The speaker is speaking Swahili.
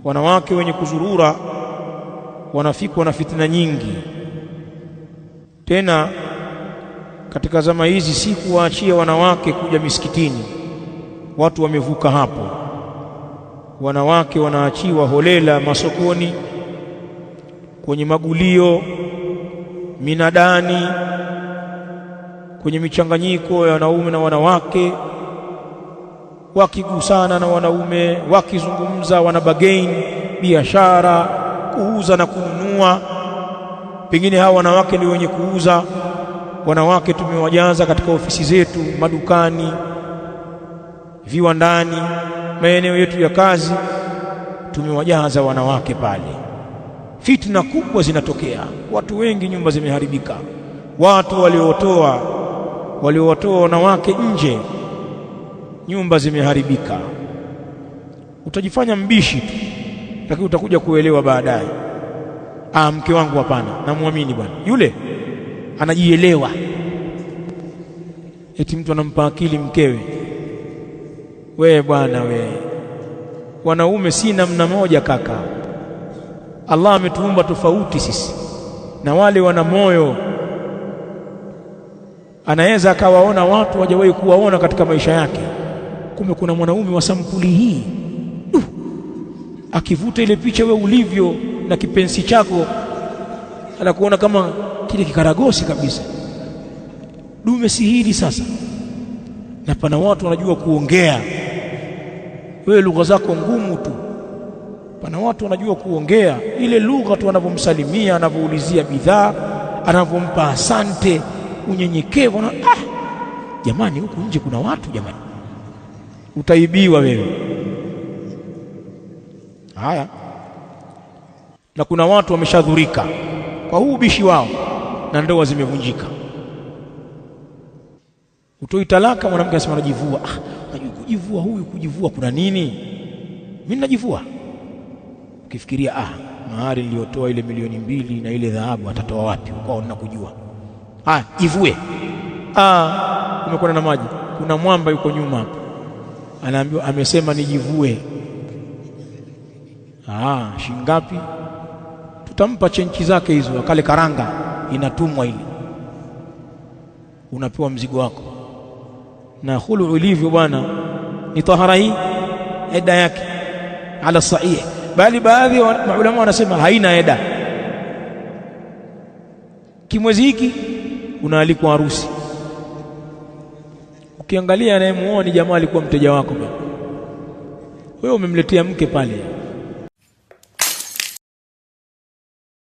Wanawake wenye kuzurura wanafikwa na fitna nyingi. Tena katika zama hizi si kuwaachia wanawake kuja misikitini, watu wamevuka hapo. Wanawake wanaachiwa holela masokoni, kwenye magulio, minadani, kwenye michanganyiko ya wanaume na wanawake, wakigusana na wanaume, wakizungumza, wanabagain biashara, kuuza na kununua. Pengine hawa wanawake ndio wenye kuuza. Wanawake tumewajaza katika ofisi zetu, madukani, viwandani, maeneo yetu ya kazi, tumewajaza wanawake pale. Fitna kubwa zinatokea, watu wengi, nyumba zimeharibika. Watu waliowatoa wanawake nje, nyumba zimeharibika. Utajifanya mbishi tu, lakini utakuja kuelewa baadaye. Mke wangu hapana, namwamini bwana yule, anajielewa. Eti mtu anampa akili mkewe. We bwana we, wanaume si namna moja kaka. Allah ametuumba tofauti sisi na wale wana moyo. Anaweza akawaona watu hajawahi kuwaona katika maisha yake, kumbe kuna mwanaume wa sampuli hii. Akivuta ile picha we ulivyo na kipensi chako, anakuona kama kile kikaragosi kabisa. Dume si hili sasa. Na pana watu wanajua kuongea, wewe lugha zako ngumu tu. Pana watu wanajua kuongea, ile lugha tu, anavyomsalimia, anavyoulizia bidhaa, anavyompa asante, unyenyekevu na jamani, huku nje kuna watu jamani. Utaibiwa wewe. Haya. Na kuna watu wameshadhurika kwa huu ubishi wao na ndoa zimevunjika. Utoi talaka, mwanamke anasema anajivua. Unajua kujivua, huyu kujivua kuna nini? Mimi najivua. Ukifikiria mahari niliyotoa ile milioni 2 na ile dhahabu atatoa wapi? Ukao ninakujua. Jivue. Umekwenda na maji. Kuna mwamba yuko nyuma hapo, anaambiwa amesema nijivue. Shingapi? Tutampa chenchi zake hizo, akale karanga, inatumwa ile, unapewa mzigo wako. Na khulu ilivyo bwana ni tahara, hii eda yake ala sahih, bali baadhi ya maulama wanasema haina eda. Kimwezi hiki unaalikwa harusi, ukiangalia anayemuoa ni jamaa alikuwa mteja wako bwana, wewe umemletea mke pale.